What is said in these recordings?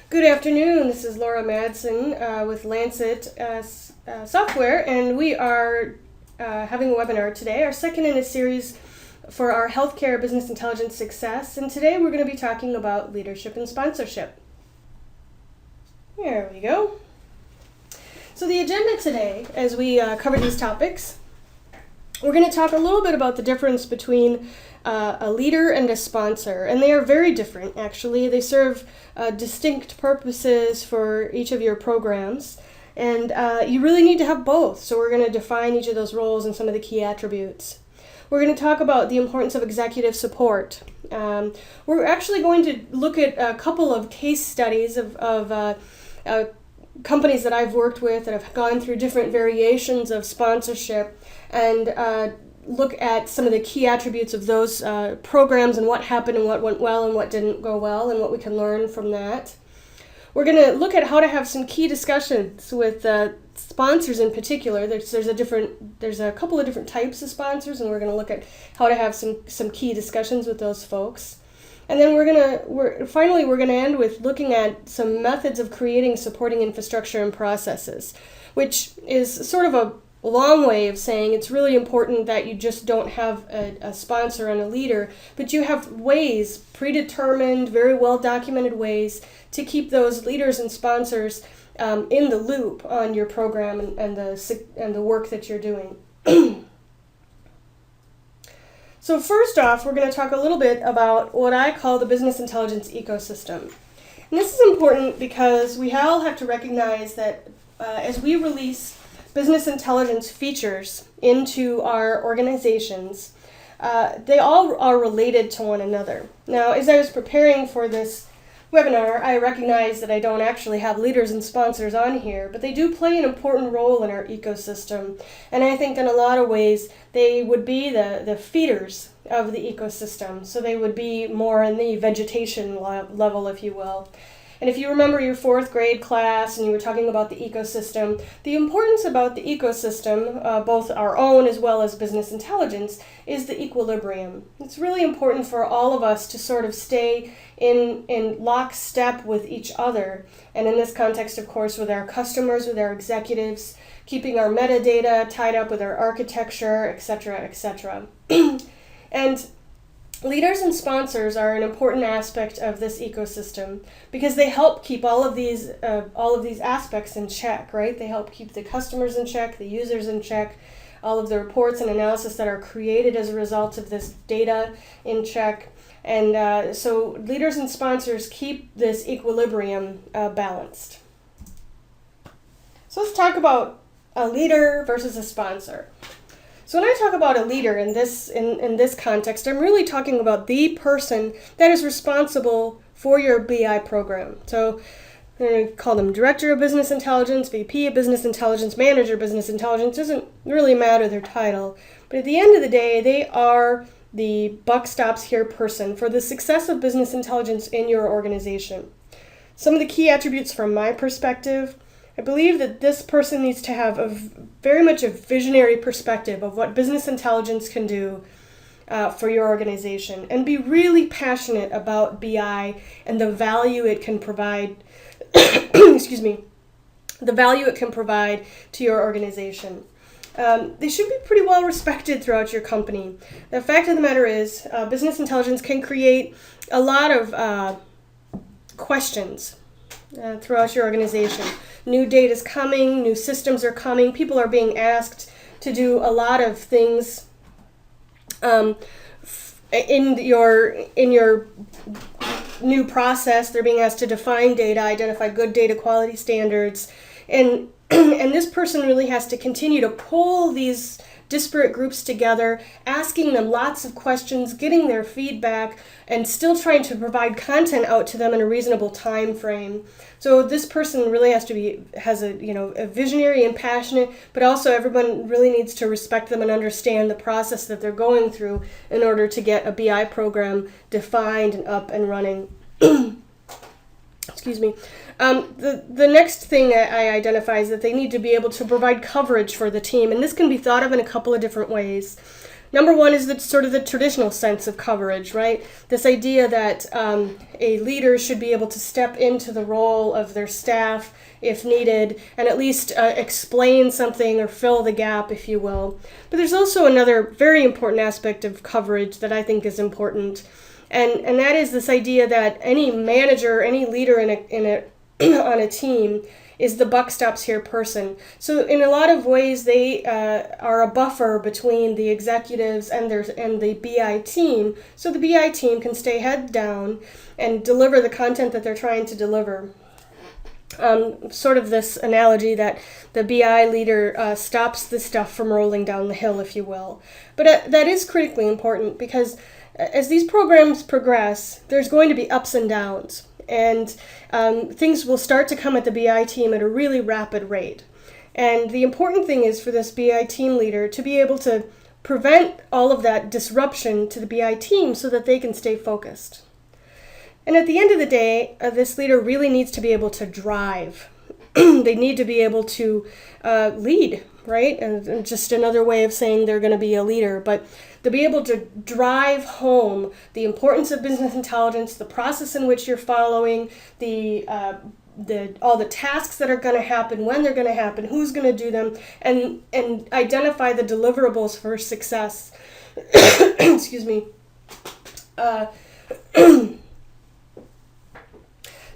Good afternoon. This is Laura Madsen with Lancet Software, and we are having a webinar today, our second in a series for our healthcare business intelligence success. And today we're going to be talking about leadership and sponsorship. There we go. So the agenda today, as we cover these topics, we're going to talk a little bit about the difference between a leader and a sponsor. And they are very different, actually. They serve distinct purposes for each of your programs. And you really need to have both. So we're going to define each of those roles and some of the key attributes. We're going to talk about the importance of executive support. We're actually going to look at a couple of case studies of companies that I've worked with that have gone through different variations of sponsorship and look at some of the key attributes of those programs and what happened and what went well and what didn't go well and what we can learn from that. We're going to look at how to have some key discussions with sponsors in particular. There's a couple of different types of sponsors, and we're going to look at how to have some key discussions with those folks. And then we're going to end with looking at some methods of creating supporting infrastructure and processes, which is sort of a long way of saying it's really important that you just don't have a sponsor and a leader, but you have ways, predetermined, very well documented ways to keep those leaders and sponsors in the loop on your program and the work that you're doing. So first off, we're going to talk a little bit about what I call the business intelligence ecosystem. And this is important because we all have to recognize that as we release business intelligence features into our organizations, they all are related to one another. Now, as I was preparing for this webinar, I recognize that I don't actually have leaders and sponsors on here, but they do play an important role in our ecosystem. And I think in a lot of ways, they would be the feeders of the ecosystem. So they would be more in the vegetation level, if you will. And if you remember your fourth grade class and you were talking about the ecosystem, the importance about the ecosystem, both our own as well as business intelligence, is the equilibrium. It's really important for all of us to sort of stay in lockstep with each other. And in this context, of course, with our customers, with our executives, keeping our metadata tied up with our architecture, etc., etc. And leaders and sponsors are an important aspect of this ecosystem because they help keep all of these aspects in check, right? They help keep the customers in check, the users in check, all of the reports and analysis that are created as a result of this data in check. And so leaders and sponsors keep this equilibrium balanced. So let's talk about a leader versus a sponsor. So when I talk about a leader in this context, I'm really talking about the person that is responsible for your BI program. So I'm going to call them Director of Business Intelligence, VP of Business Intelligence, Manager of Business Intelligence. Doesn't really matter their title. But at the end of the day, they are the buck stops here person for the success of business intelligence in your organization. Some of the key attributes from my perspective: I believe that this person needs to have very much a visionary perspective of what business intelligence can do for your organization, and be really passionate about BI and the value it can provide, excuse me, the value it can provide to your organization. They should be pretty well respected throughout your company. The fact of the matter is, business intelligence can create a lot of questions throughout your organization. New data is coming, new systems are coming, people are being asked to do a lot of things in your new process. They're being asked to define data, identify good data quality standards, and this person really has to continue to pull these disparate groups together, asking them lots of questions, getting their feedback, and still trying to provide content out to them in a reasonable time frame. So this person really has a visionary and passionate, but also everyone really needs to respect them and understand the process that they're going through in order to get a BI program defined and up and running. Excuse me. The next thing I identify is that they need to be able to provide coverage for the team, and this can be thought of in a couple of different ways. Number one is the sort of the traditional sense of coverage, right? This idea that a leader should be able to step into the role of their staff if needed, and at least explain something or fill the gap, if you will. But there's also another very important aspect of coverage that I think is important, and that is this idea that any manager, any leader in a on a team is the buck stops here person. So in a lot of ways, they are a buffer between the executives and the BI team. So the BI team can stay head down and deliver the content that they're trying to deliver. Sort of this analogy that the BI leader stops the stuff from rolling down the hill, if you will. But that is critically important because as these programs progress, there's going to be ups and downs. And things will start to come at the BI team at a really rapid rate. And the important thing is for this BI team leader to be able to prevent all of that disruption to the BI team so that they can stay focused. And at the end of the day, this leader really needs to be able to drive. They need to be able to lead, right? And just another way of saying they're going to be a leader. But to be able to drive home the importance of business intelligence, the process in which you're following, all the tasks that are going to happen, when they're going to happen, who's going to do them, and identify the deliverables for success. Excuse me.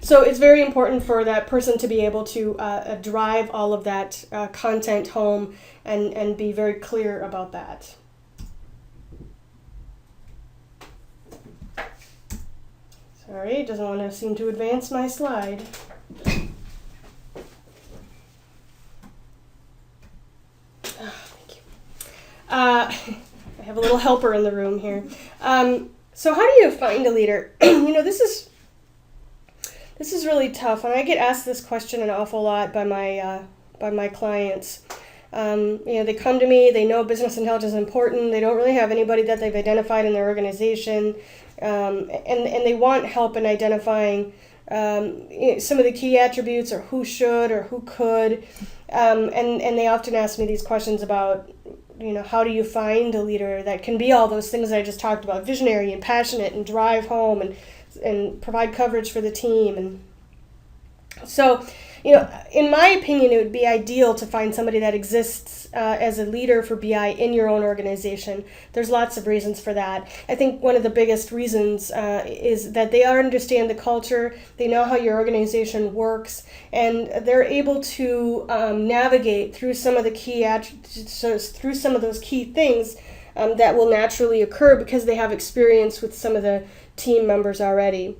So it's very important for that person to be able to drive all of that content home and be very clear about that. Sorry, it doesn't want to seem to advance my slide. Thank you. I have a little helper in the room here. So how do you find a leader? This is really tough, and I get asked this question an awful lot by my clients. They come to me, they know business intelligence is important, they don't really have anybody that they've identified in their organization, and they want help in identifying some of the key attributes or who should or who could, and they often ask me these questions about, how do you find a leader that can be all those things that I just talked about, visionary and passionate and drive home and provide coverage for the team. And so, in my opinion, it would be ideal to find somebody that exists as a leader for BI in your own organization. There's lots of reasons for that. I think one of the biggest reasons is that they understand the culture, they know how your organization works, and they're able to navigate through some of the through some of those key things that will naturally occur because they have experience with some of the team members already.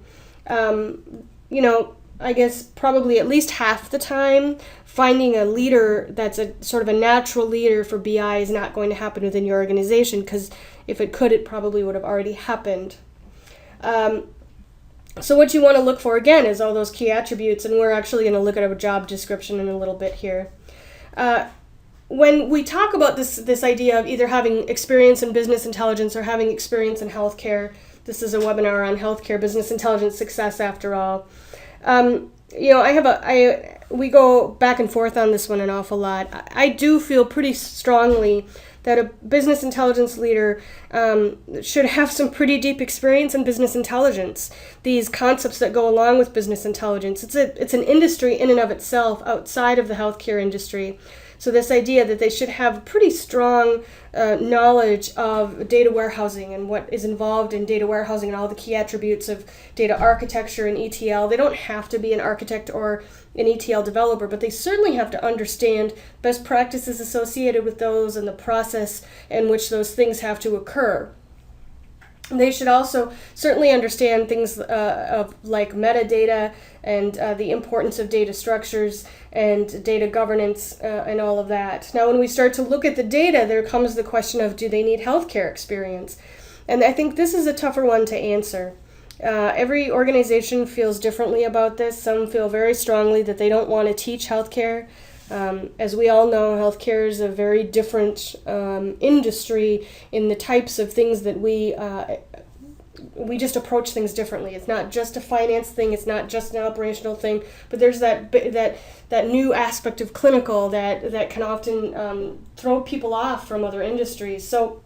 I guess probably at least half the time, finding a leader that's a sort of a natural leader for BI is not going to happen within your organization, because if it could, it probably would have already happened. So what you want to look for, again, is all those key attributes, and we're actually going to look at a job description in a little bit here. When we talk about this idea of either having experience in business intelligence or having experience in healthcare, this is a webinar on healthcare business intelligence success after all. We go back and forth on this one an awful lot. I do feel pretty strongly that a business intelligence leader should have some pretty deep experience in business intelligence. These concepts that go along with business intelligence. It's an industry in and of itself outside of the healthcare industry. So this idea that they should have pretty strong knowledge of data warehousing and what is involved in data warehousing and all the key attributes of data architecture and ETL. They don't have to be an architect or an ETL developer, but they certainly have to understand best practices associated with those and the process in which those things have to occur. They should also certainly understand things of like metadata and the importance of data structures and data governance and all of that. Now, when we start to look at the data, there comes the question of, do they need healthcare experience? And I think this is a tougher one to answer. Every organization feels differently about this. Some feel very strongly that they don't want to teach healthcare. As we all know, healthcare is a very different industry in the types of things that we just approach things differently. It's not just a finance thing, it's not just an operational thing, but there's that new aspect of clinical that can often throw people off from other industries. So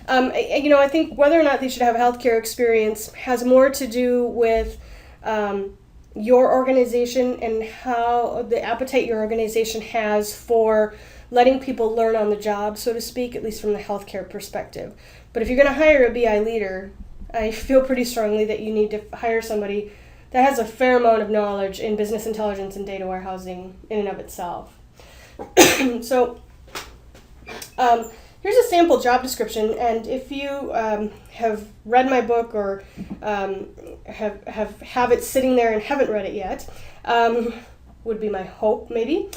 I think whether or not they should have healthcare experience has more to do with your organization and how the appetite your organization has for letting people learn on the job, so to speak, at least from the healthcare perspective. But if you're going to hire a BI leader, I feel pretty strongly that you need to hire somebody that has a fair amount of knowledge in business intelligence and data warehousing in and of itself. So here's a sample job description, and if you have read my book or have it sitting there and haven't read it yet, would be my hope maybe.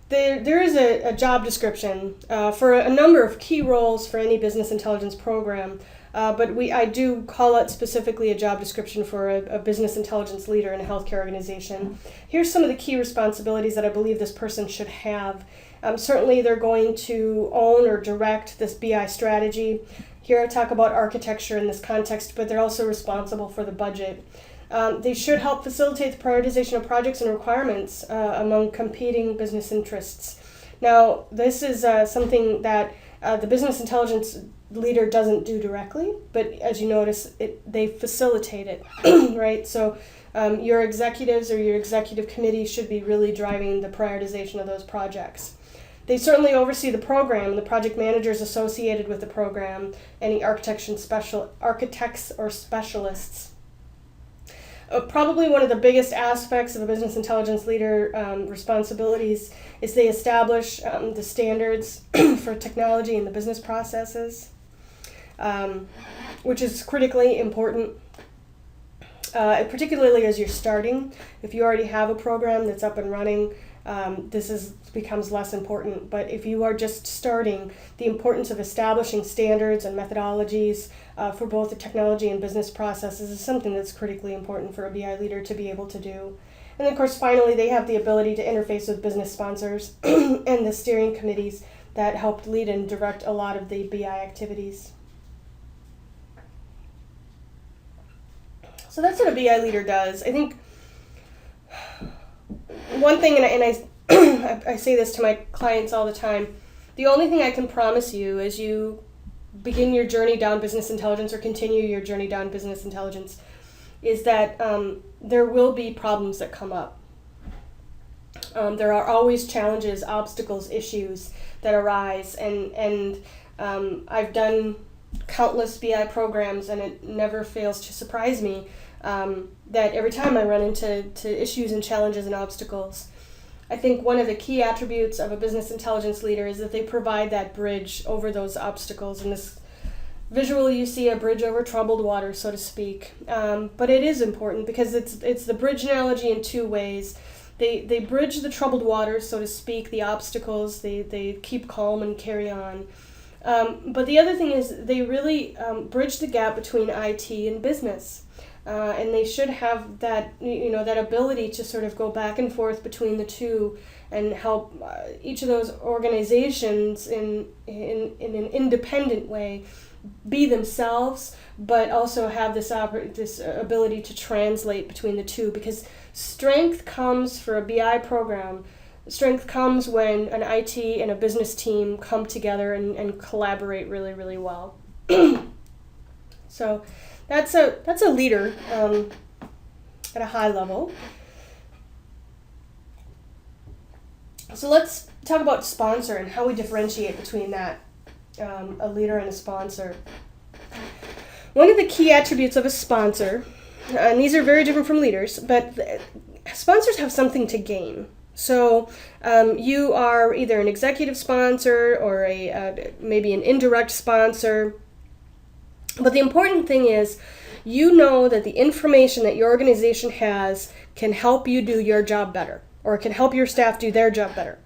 There is a job description for a number of key roles for any business intelligence program, but I do call out specifically a job description for a business intelligence leader in a healthcare organization. Here's some of the key responsibilities that I believe this person should have. Certainly they're going to own or direct this BI strategy. Here I talk about architecture in this context, but they're also responsible for the budget. They should help facilitate the prioritization of projects and requirements among competing business interests. Now, this is something that the business intelligence leader doesn't do directly, but as you notice, they facilitate it, right? So your executives or your executive committee should be really driving the prioritization of those projects. They certainly oversee the program, the project managers associated with the program, any architects or specialists. Probably one of the biggest aspects of a business intelligence leader responsibilities is they establish the standards for technology and the business processes, which is critically important, particularly as you're starting. If you already have a program that's up and running, this becomes less important. But if you are just starting, the importance of establishing standards and methodologies for both the technology and business processes is something that's critically important for a BI leader to be able to do. And of course, finally, they have the ability to interface with business sponsors and the steering committees that help lead and direct a lot of the BI activities. So that's what a BI leader does. I think one thing, and I say this to my clients all the time, the only thing I can promise you as you begin your journey down business intelligence or continue your journey down business intelligence is that there will be problems that come up. There are always challenges, obstacles, issues that arise, and I've done countless BI programs, and it never fails to surprise me that every time I run into issues and challenges and obstacles, I think one of the key attributes of a business intelligence leader is that they provide that bridge over those obstacles. In this visual, you see a bridge over troubled water, so to speak. But it is important because it's the bridge analogy in two ways. They bridge the troubled waters, so to speak, the obstacles. They keep calm and carry on. But the other thing is they really bridge the gap between IT and business. And they should have that, that ability to sort of go back and forth between the two and help each of those organizations in an independent way be themselves, but also have this ability to translate between the two, because strength comes for a BI program. Strength comes when an IT and a business team come together and collaborate really, really well. So that's a leader at a high level. So let's talk about sponsor and how we differentiate between that, a leader and a sponsor. One of the key attributes of a sponsor, and these are very different from leaders, but sponsors have something to gain. So you are either an executive sponsor or maybe an indirect sponsor. But the important thing is, you know that the information that your organization has can help you do your job better, or it can help your staff do their job better.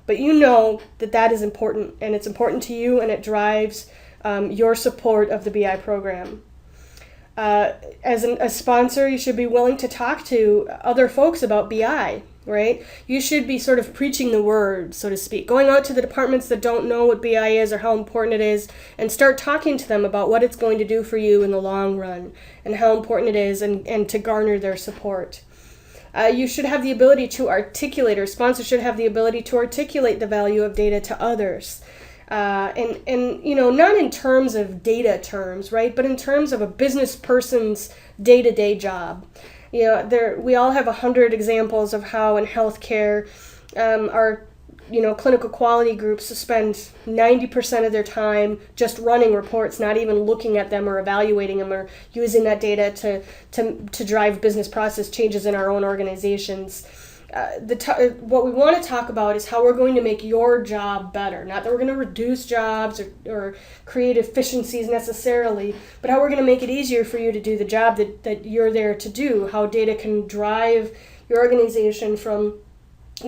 But you know that is important, and it's important to you, and it drives your support of the BI program. As a sponsor, you should be willing to talk to other folks about BI, right? You should be sort of preaching the word, so to speak, going out to the departments that don't know what BI is or how important it is, and start talking to them about what it's going to do for you in the long run and how important it is, and to garner their support. You should have the ability to articulate, or sponsors should have the ability to articulate the value of data to others. and not in terms of data terms, right, but in terms of a business person's day-to-day job. We all have 100 examples of how in healthcare our clinical quality groups spend 90% of their time just running reports, not even looking at them or evaluating them or using that data to drive business process changes in our own organizations. What we want to talk about is how we're going to make your job better. Not that we're going to reduce jobs or create efficiencies necessarily, but how we're going to make it easier for you to do the job that you're there to do, how data can drive your organization from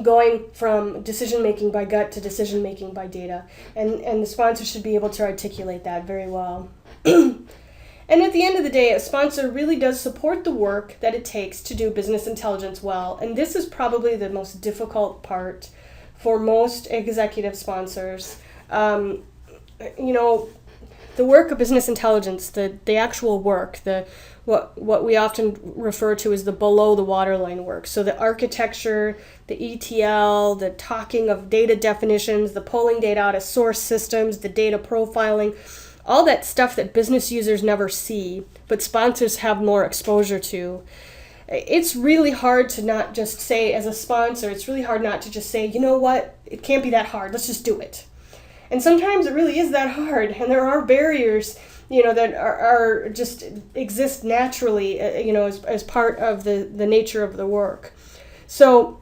going from decision-making by gut to decision-making by data. And the sponsor should be able to articulate that very well. And at the end of the day, a sponsor really does support the work that it takes to do business intelligence well. And this is probably the most difficult part for most executive sponsors. The work of business intelligence, the actual work, what we often refer to as the below the waterline work. So the architecture, the ETL, the talking of data definitions, the pulling data out of source systems, the data profiling, all that stuff that business users never see, but sponsors have more exposure to. It's really hard to not just say, as a sponsor, it's really hard not to just say, you know what, it can't be that hard, let's just do it. And sometimes it really is that hard, and there are barriers, that are just exist naturally, as part of the nature of the work. So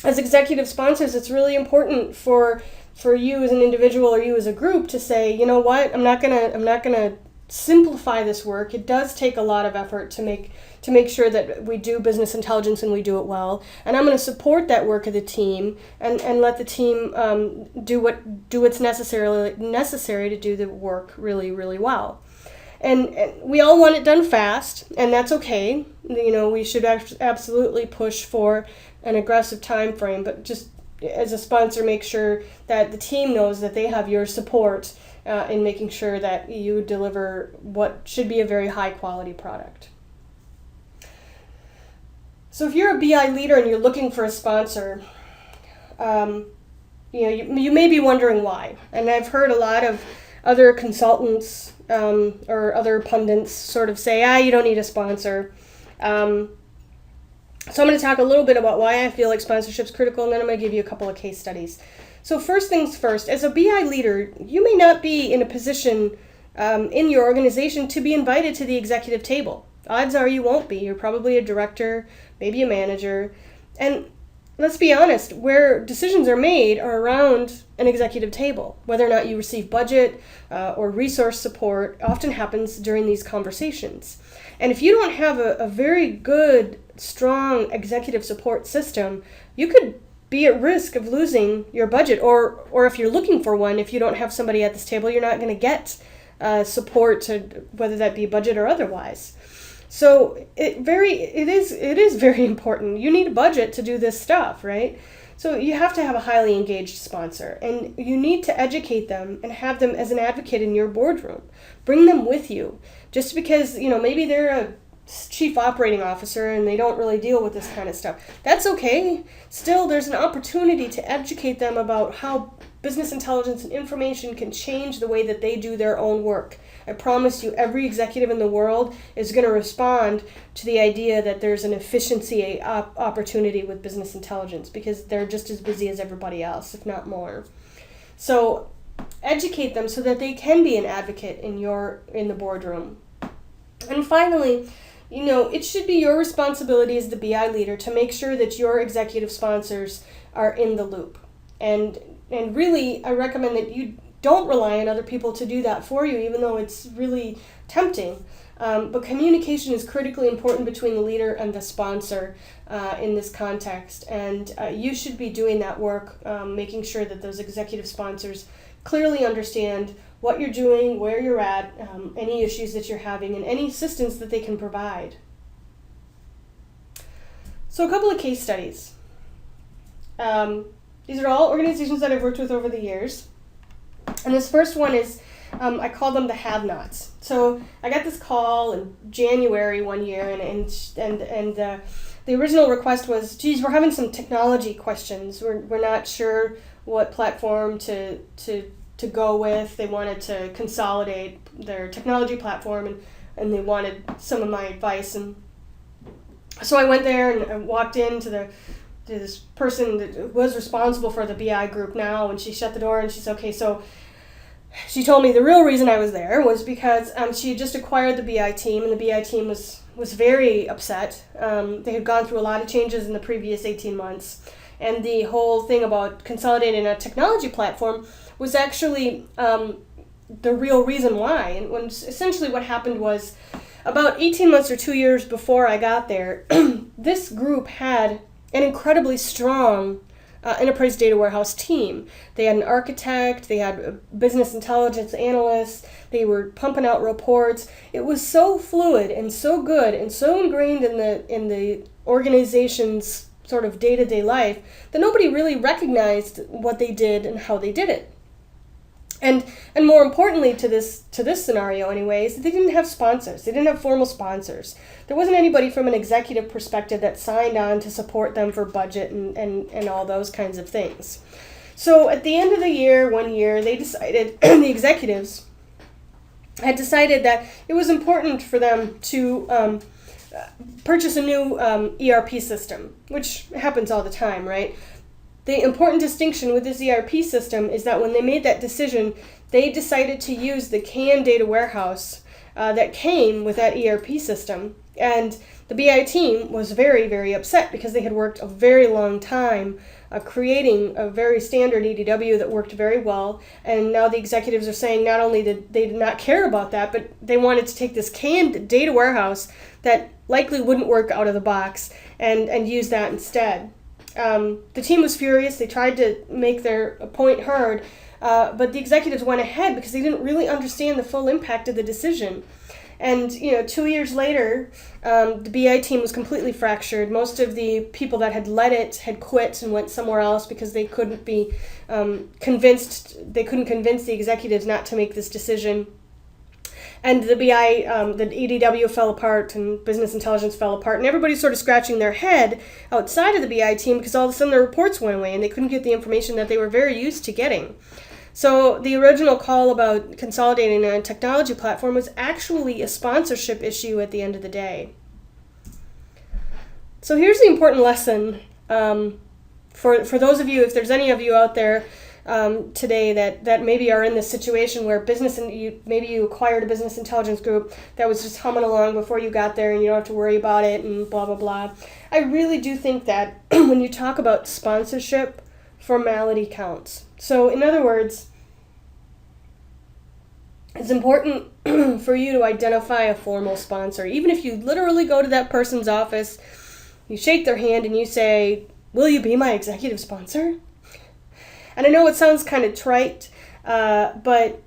as executive sponsors, it's really important for you as an individual or you as a group to say, you know what, I'm not gonna simplify this work. It does take a lot of effort to make sure that we do business intelligence and we do it well. And I'm going to support that work of the team and let the team do what's necessary to do the work really, really well. And we all want it done fast, and that's okay. We should absolutely push for an aggressive time frame, but just as a sponsor, make sure that the team knows that they have your support in making sure that you deliver what should be a very high quality product. So if you're a BI leader and you're looking for a sponsor, you may be wondering why. And I've heard a lot of other consultants or other pundits sort of say, you don't need a sponsor. So I'm going to talk a little bit about why I feel like sponsorship is critical, and then I'm going to give you a couple of case studies. So first things first, as a BI leader, you may not be in a position in your organization to be invited to the executive table. Odds are you won't be. You're probably a director, maybe a manager. And let's be honest, where decisions are made are around an executive table. Whether or not you receive budget or resource support often happens during these conversations. And if you don't have a very good, strong executive support system, you could be at risk of losing your budget. Or if you're looking for one, if you don't have somebody at this table, you're not going to get support, whether that be budget or otherwise. So it is very important. You need a budget to do this stuff, right? So you have to have a highly engaged sponsor, and you need to educate them and have them as an advocate in your boardroom. Bring them with you. Just because, maybe they're a chief operating officer and they don't really deal with this kind of stuff. That's okay. Still, there's an opportunity to educate them about how business intelligence and information can change the way that they do their own work. I promise you, every executive in the world is going to respond to the idea that there's an efficiency opportunity with business intelligence because they're just as busy as everybody else, if not more. So educate them so that they can be an advocate in the boardroom. And finally, it should be your responsibility as the BI leader to make sure that your executive sponsors are in the loop. And really, I recommend that you don't rely on other people to do that for you, even though it's really tempting. But communication is critically important between the leader and the sponsor in this context. And you should be doing that work, making sure that those executive sponsors clearly understand what you're doing, where you're at, any issues that you're having, and any assistance that they can provide. So a couple of case studies. These are all organizations that I've worked with over the years. And this first one is, I call them the have-nots. So I got this call in January one year, and the original request was, geez, we're having some technology questions. We're not sure what platform to to go with. They wanted to consolidate their technology platform, and they wanted some of my advice. And so I went there and I walked into to this person that was responsible for the BI group now, and she shut the door and she said, okay, so she told me the real reason I was there was because she had just acquired the BI team, and the BI team was very upset. They had gone through a lot of changes in the previous 18 months, and the whole thing about consolidating a technology platform was actually the real reason why. And when essentially what happened was, about 18 months or 2 years before I got there, this group had an incredibly strong enterprise data warehouse team. They had an architect, they had business intelligence analysts, they were pumping out reports. It was so fluid and so good and so ingrained in the organization's sort of day-to-day life that nobody really recognized what they did and how they did it. And more importantly to this scenario anyways, they didn't have sponsors. They didn't have formal sponsors. There wasn't anybody from an executive perspective that signed on to support them for budget and all those kinds of things. So at the end of the year, 1 year, they decided, the executives had decided that it was important for them to purchase a new ERP system, which happens all the time, right? The important distinction with this ERP system is that when they made that decision, they decided to use the CAN data warehouse that came with that ERP system. And the BI team was very, very upset because they had worked a very long time creating a very standard EDW that worked very well. And now the executives are saying not only did they not care about that, but they wanted to take this CAN data warehouse that likely wouldn't work out of the box and use that instead. The team was furious. They tried to make their point heard, but the executives went ahead because they didn't really understand the full impact of the decision. And 2 years later, the BI team was completely fractured. Most of the people that had led it had quit and went somewhere else because they couldn't be convinced. They couldn't convince the executives not to make this decision. And the BI, the EDW fell apart and business intelligence fell apart, and everybody's sort of scratching their head outside of the BI team because all of a sudden their reports went away and they couldn't get the information that they were very used to getting. So the original call about consolidating a technology platform was actually a sponsorship issue at the end of the day. So here's the important lesson for those of you, if there's any of you out there today that maybe are in this situation where maybe you acquired a business intelligence group that was just humming along before you got there and you don't have to worry about it and blah, blah, blah. I really do think that when you talk about sponsorship, formality counts. So in other words, it's important for you to identify a formal sponsor. Even if you literally go to that person's office, you shake their hand and you say, "Will you be my executive sponsor?" And I know it sounds kind of trite, but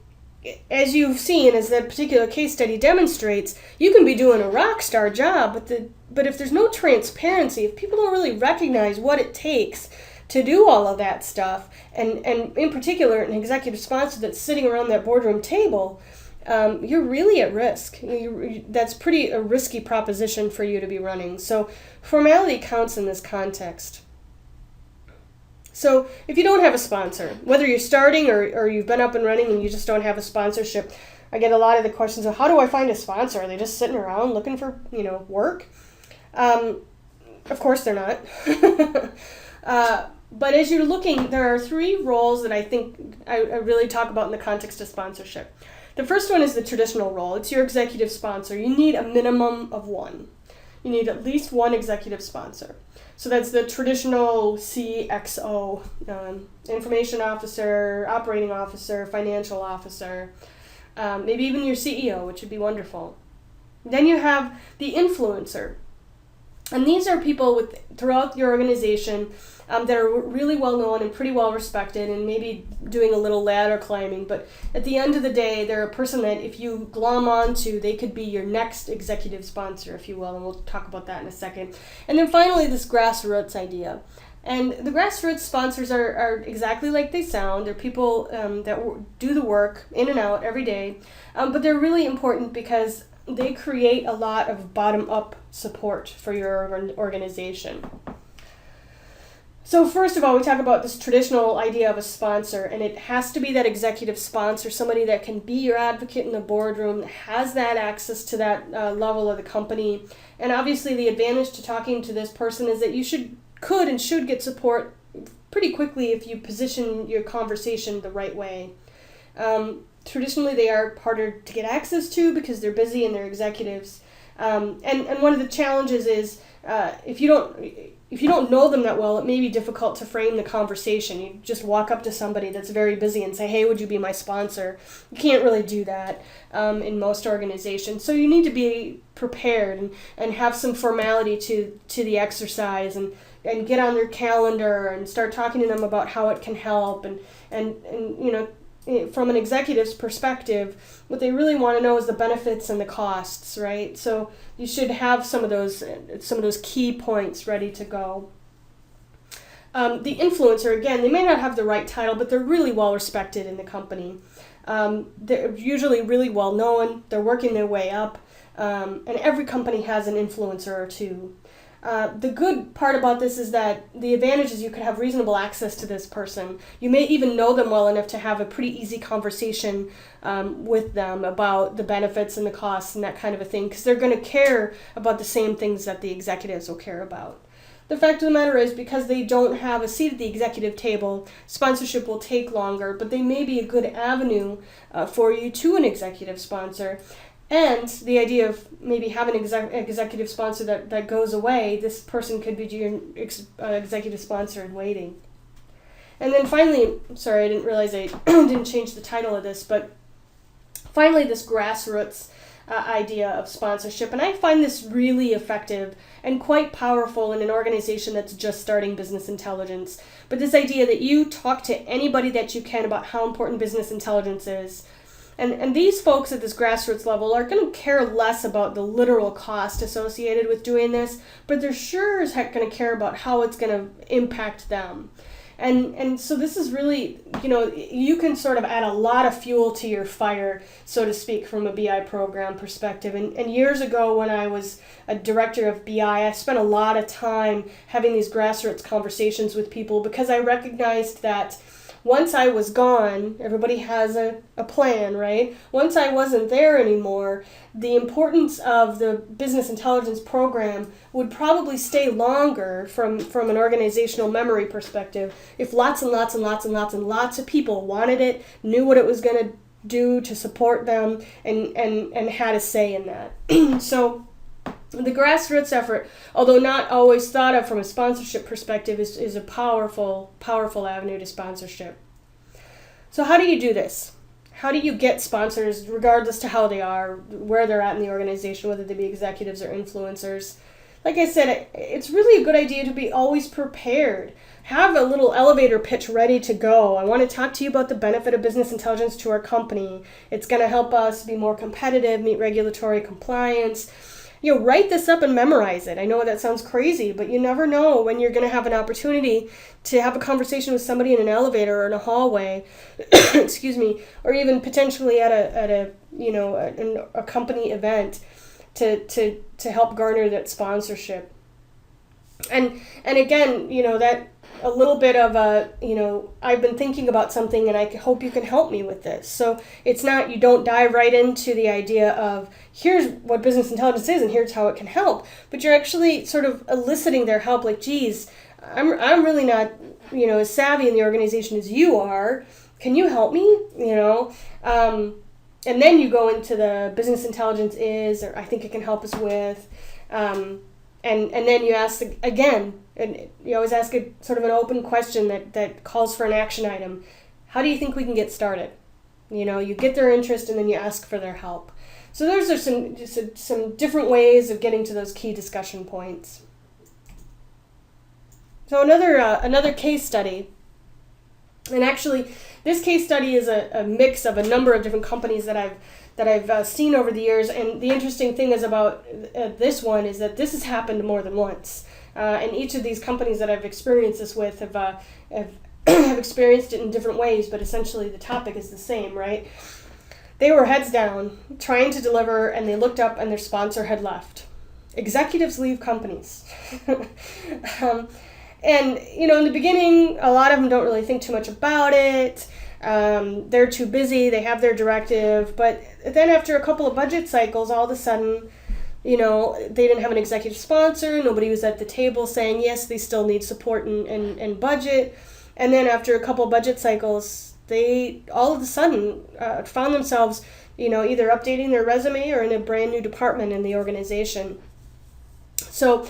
as you've seen, as that particular case study demonstrates, you can be doing a rock star job, but if there's no transparency, if people don't really recognize what it takes to do all of that stuff, and in particular an executive sponsor that's sitting around that boardroom table, you're really at risk. That's pretty a risky proposition for you to be running. So formality counts in this context. So if you don't have a sponsor, whether you're starting or you've been up and running and you just don't have a sponsorship, I get a lot of the questions of how do I find a sponsor? Are they just sitting around looking for work? Of course they're not. But as you're looking, there are 3 roles that I think I really talk about in the context of sponsorship. The first one is the traditional role. It's your executive sponsor. You need a minimum of 1. You need at least 1 executive sponsor. So that's the traditional CXO, information officer, operating officer, financial officer, maybe even your CEO, which would be wonderful. Then you have the influencer. And these are people throughout your organization that are really well known and pretty well respected and maybe doing a little ladder climbing. But at the end of the day, they're a person that if you glom onto, they could be your next executive sponsor, if you will. And we'll talk about that in a second. And then finally, this grassroots idea. And the grassroots sponsors are exactly like they sound. They're people that do the work in and out every day. But they're really important because they create a lot of bottom-up support for your organization. So first of all, we talk about this traditional idea of a sponsor, and it has to be that executive sponsor, somebody that can be your advocate in the boardroom, has that access to that level of the company. And obviously the advantage to talking to this person is that you could and should get support pretty quickly if you position your conversation the right way. Traditionally, they are harder to get access to because they're busy and they're executives. And one of the challenges is if you don't know them that well, it may be difficult to frame the conversation. You just walk up to somebody that's very busy and say, "Hey, would you be my sponsor?" You can't really do that in most organizations. So you need to be prepared and have some formality to the exercise and get on their calendar and start talking to them about how it can help and from an executive's perspective, what they really want to know is the benefits and the costs, right? So you should have some of those key points ready to go. The influencer, again, they may not have the right title, but they're really well respected in the company. They're usually really well known. They're working their way up, and every company has an influencer or two. The good part about this is that the advantage is you could have reasonable access to this person. You may even know them well enough to have a pretty easy conversation with them about the benefits and the costs and that kind of a thing, because they're going to care about the same things that the executives will care about. The fact of the matter is, because they don't have a seat at the executive table, sponsorship will take longer, but they may be a good avenue for you to an executive sponsor. And the idea of maybe having an executive sponsor that goes away, this person could be your executive sponsor in waiting. And then finally, sorry, I didn't realize I didn't change the title of this, but finally this grassroots idea of sponsorship. And I find this really effective and quite powerful in an organization that's just starting business intelligence. But this idea that you talk to anybody that you can about how important business intelligence is. And these folks at this grassroots level are going to care less about the literal cost associated with doing this, but they're sure as heck going to care about how it's going to impact them. And so this is really, you can sort of add a lot of fuel to your fire, so to speak, from a BI program perspective. And years ago when I was a director of BI, I spent a lot of time having these grassroots conversations with people because I recognized that once I was gone, everybody has a plan, right? Once I wasn't there anymore, the importance of the business intelligence program would probably stay longer from an organizational memory perspective if lots and lots and lots and lots and lots of people wanted it, knew what it was going to do to support them, and had a say in that. So the grassroots effort, although not always thought of from a sponsorship perspective, is a powerful, powerful avenue to sponsorship. So how do you do this? How do you get sponsors, regardless to how they are, where they're at in the organization, whether they be executives or influencers? Like I said, it's really a good idea to be always prepared. Have a little elevator pitch ready to go. I want to talk to you about the benefit of business intelligence to our company. It's going to help us be more competitive, meet regulatory compliance. Write this up and memorize it. I know that sounds crazy, but you never know when you're going to have an opportunity to have a conversation with somebody in an elevator or in a hallway, excuse me, or even potentially at a company event to help garner that sponsorship. And again, that a little bit of I've been thinking about something and I hope you can help me with this. So it's not, you don't dive right into the idea of here's what business intelligence is and here's how it can help, but you're actually sort of eliciting their help, like, geez, I'm really not, as savvy in the organization as you are. Can you help me? And then you go into the business intelligence is, or I think it can help us with, and then you ask again, and you always ask a sort of an open question that calls for an action item. How do you think we can get started? You get their interest and then you ask for their help. So those are some different ways of getting to those key discussion points. So another case study, and actually this case study is a mix of a number of different companies that I've seen over the years, and the interesting thing is about this one is that this has happened more than once. And each of these companies that I've experienced this with have experienced it in different ways, but essentially the topic is the same, right? They were heads down, trying to deliver, and they looked up and their sponsor had left. Executives leave companies. And, in the beginning, a lot of them don't really think too much about it. They're too busy, they have their directive, but then after a couple of budget cycles, all of a sudden, they didn't have an executive sponsor, nobody was at the table saying, yes, they still need support and budget. And then after a couple of budget cycles, they all of a sudden found themselves, either updating their resume or in a brand new department in the organization. So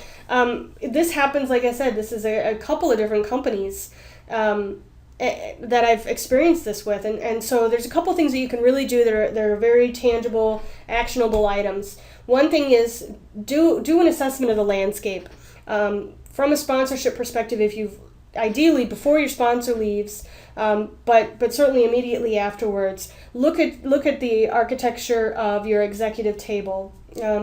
this happens, like I said, this is a couple of different companies that I've experienced this with. And so there's a couple things that you can really do that are very tangible, actionable items. One thing is do an assessment of the landscape. From a sponsorship perspective, if you've ideally before your sponsor leaves, but certainly immediately afterwards, look at the architecture of your executive table.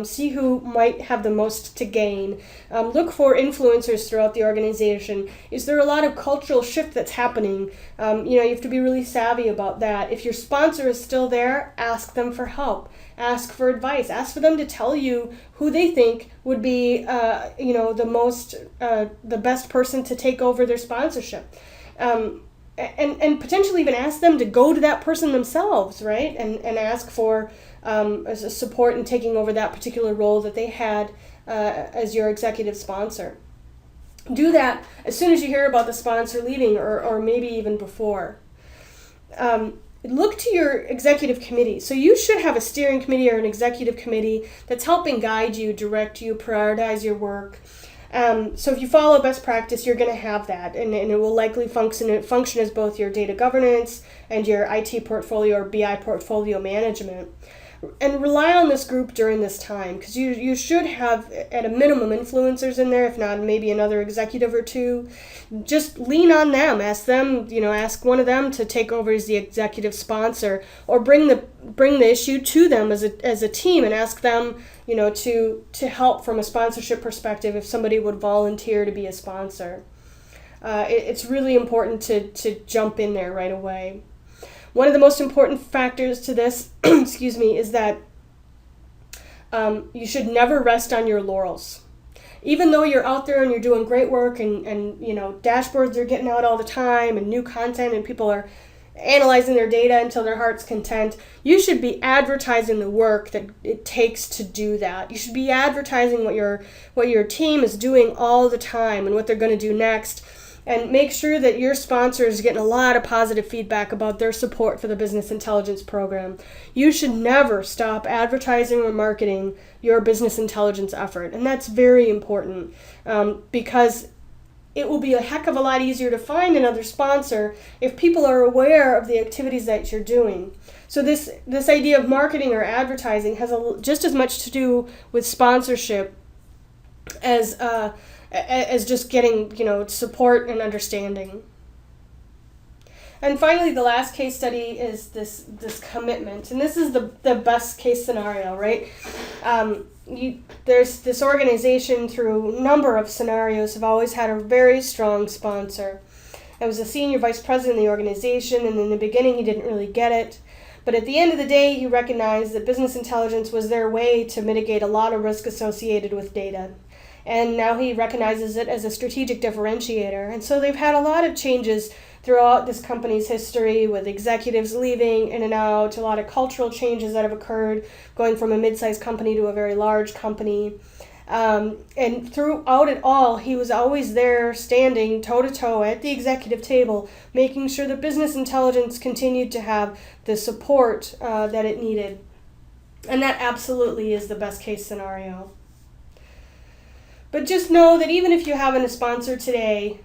See who might have the most to gain. Look for influencers throughout the organization. Is there a lot of cultural shift that's happening? You have to be really savvy about that. If your sponsor is still there, ask them for help. Ask for advice. Ask for them to tell you who they think would be, the best person to take over their sponsorship. And potentially even ask them to go to that person themselves, right? And ask for as a support in taking over that particular role that they had as your executive sponsor. Do that as soon as you hear about the sponsor leaving or maybe even before. Look to your executive committee. So you should have a steering committee or an executive committee that's helping guide you, direct you, prioritize your work. So if you follow best practice, you're going to have that, and it will likely function as both your data governance and your IT portfolio or BI portfolio management. And rely on this group during this time, because you should have, at a minimum, influencers in there, if not maybe another executive or two. Just lean on them. Ask them, ask one of them to take over as the executive sponsor, or bring the issue to them as a team and ask them, to help from a sponsorship perspective if somebody would volunteer to be a sponsor. It's really important to jump in there right away. One of the most important factors to this, is that you should never rest on your laurels. Even though you're out there and you're doing great work and dashboards are getting out all the time and new content and people are analyzing their data until their heart's content, you should be advertising the work that it takes to do that. You should be advertising what your team is doing all the time and what they're going to do next. And make sure that your sponsor is getting a lot of positive feedback about their support for the business intelligence program. You should never stop advertising or marketing your business intelligence effort. And that's very important because it will be a heck of a lot easier to find another sponsor if people are aware of the activities that you're doing. So this idea of marketing or advertising has just as much to do with sponsorship as just getting, support and understanding. And finally, the last case study is this commitment. And this is the best case scenario, right? There's this organization through a number of scenarios have always had a very strong sponsor. I was a senior vice president of the organization, and in the beginning he didn't really get it. But at the end of the day, he recognized that business intelligence was their way to mitigate a lot of risk associated with data. And now he recognizes it as a strategic differentiator. And so they've had a lot of changes throughout this company's history, with executives leaving in and out, a lot of cultural changes that have occurred, going from a mid-sized company to a very large company. And throughout it all, he was always there standing toe-to-toe at the executive table, making sure that business intelligence continued to have the support that it needed. And that absolutely is the best case scenario. But just know that even if you haven't a sponsor today,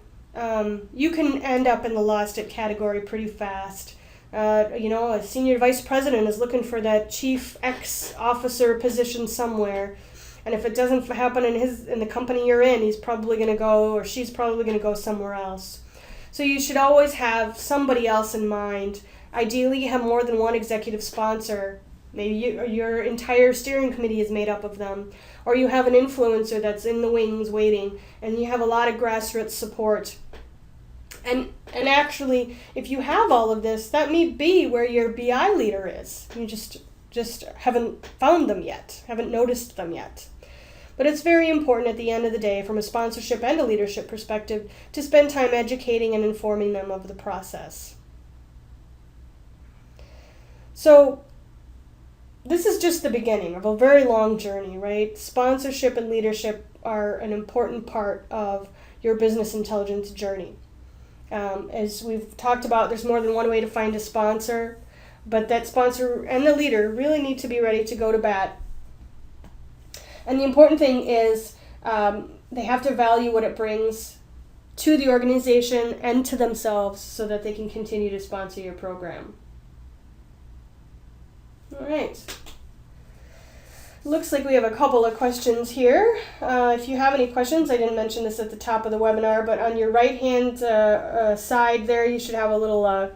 you can end up in the lost it category pretty fast. A senior vice president is looking for that chief X officer position somewhere. And if it doesn't happen in the company you're in, he's probably going to go, or she's probably going to go somewhere else. So you should always have somebody else in mind. Ideally, you have more than one executive sponsor. Maybe your entire steering committee is made up of them. Or you have an influencer that's in the wings waiting, and you have a lot of grassroots support. And actually, if you have all of this, that may be where your BI leader is. You just haven't found them yet, haven't noticed them yet. but it's very important at the end of the day from a sponsorship and a leadership perspective to spend time educating and informing them of the process. So this is just the beginning of a very long journey, right? Sponsorship and leadership are an important part of your business intelligence journey. As we've talked about, there's more than one way to find a sponsor, but that sponsor and the leader really need to be ready to go to bat. And the important thing is they have to value what it brings to the organization and to themselves so that they can continue to sponsor your program. All right. Looks like we have a couple of questions here. If you have any questions, I didn't mention this at the top of the webinar, but on your right-hand side there, you should have a little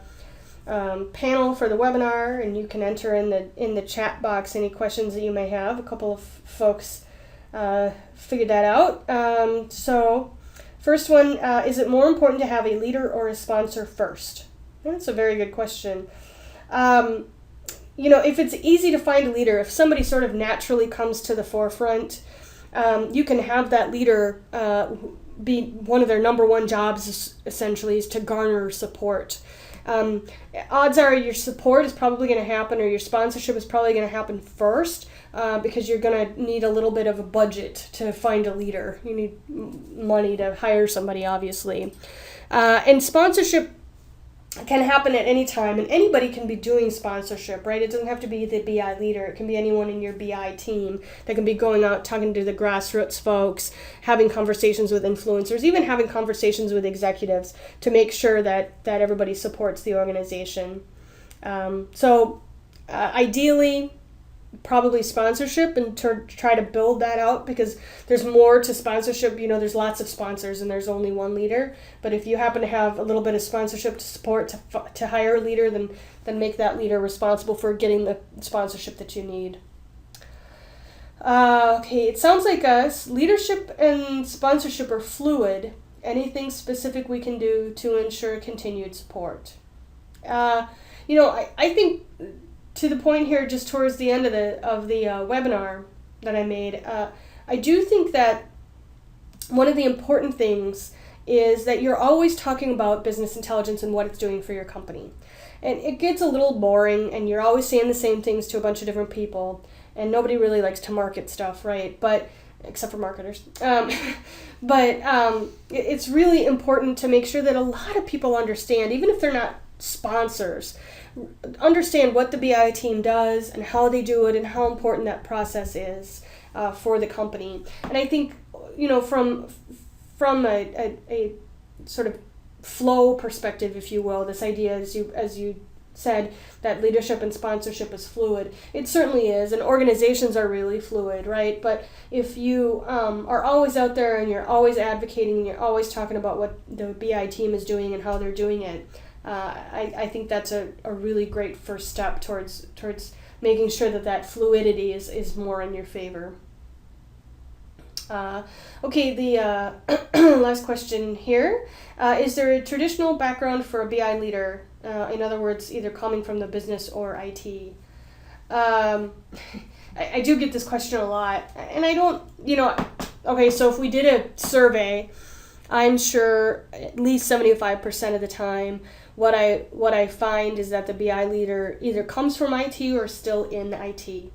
panel for the webinar, and you can enter in the chat box any questions that you may have. A couple of folks figured that out. So, first one, is it more important to have a leader or a sponsor first? That's a very good question. If it's easy to find a leader, if somebody sort of naturally comes to the forefront, you can have that leader be one of their number one jobs, essentially, is to garner support. Odds are your support is probably going to happen, or your sponsorship is probably going to happen first, because you're going to need a little bit of a budget to find a leader. You need money to hire somebody, obviously. And sponsorship can happen at any time, and anybody can be doing sponsorship, right? It doesn't have to be the BI leader. It can be anyone in your BI team that can be going out, talking to the grassroots folks, having conversations with influencers, even having conversations with executives to make sure that everybody supports the organization. Ideally, probably sponsorship, and to try to build that out, because there's more to sponsorship. There's lots of sponsors and there's only one leader, but if you happen to have a little bit of sponsorship to support to hire a leader, then make that leader responsible for getting the sponsorship that you need. Okay, it sounds like leadership and sponsorship are fluid. Anything specific we can do to ensure continued support? I think, to the point here, just towards the end of the webinar that I made, I do think that one of the important things is that you're always talking about business intelligence and what it's doing for your company. And it gets a little boring, and you're always saying the same things to a bunch of different people, and nobody really likes to market stuff, right? But except for marketers. It's really important to make sure that a lot of people understand, even if they're not sponsors, understand what the BI team does and how they do it and how important that process is for the company. And I think, from a sort of flow perspective, if you will, this idea, as you said, that leadership and sponsorship is fluid. It certainly is, and organizations are really fluid, right? But if you are always out there and you're always advocating and you're always talking about what the BI team is doing and how they're doing it, I think that's a really great first step towards making sure that fluidity is more in your favor. Okay, the last question here. Is there a traditional background for a BI leader? In other words, either coming from the business or IT? I do get this question a lot, and I don't, okay, so if we did a survey, I'm sure at least 75% of the time, what I find is that the BI leader either comes from IT or still in IT.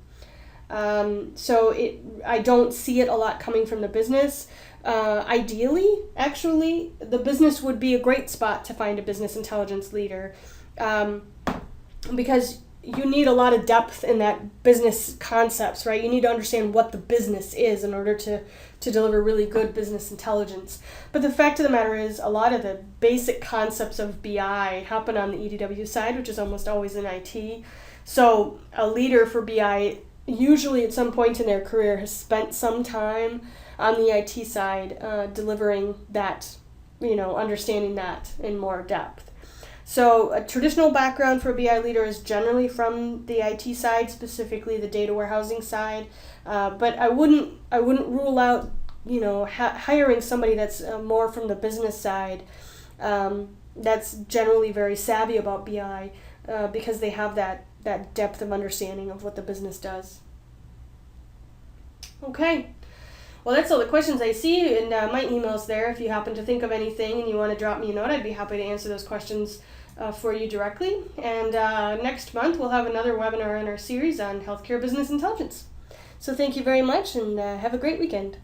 I don't see it a lot coming from the business. Ideally, actually, the business would be a great spot to find a business intelligence leader, because you need a lot of depth in that business concepts, right? You need to understand what the business is in order to deliver really good business intelligence. But the fact of the matter is, a lot of the basic concepts of BI happen on the EDW side, which is almost always in IT. So a leader for BI usually at some point in their career has spent some time on the IT side delivering that, understanding that in more depth. So a traditional background for a BI leader is generally from the IT side, specifically the data warehousing side. But I wouldn't rule out, hiring somebody that's more from the business side. That's generally very savvy about BI because they have that depth of understanding of what the business does. Okay. Well, that's all the questions I see, and my email's there. If you happen to think of anything and you want to drop me a note, I'd be happy to answer those questions for you directly. And next month, we'll have another webinar in our series on healthcare business intelligence. So thank you very much, and have a great weekend.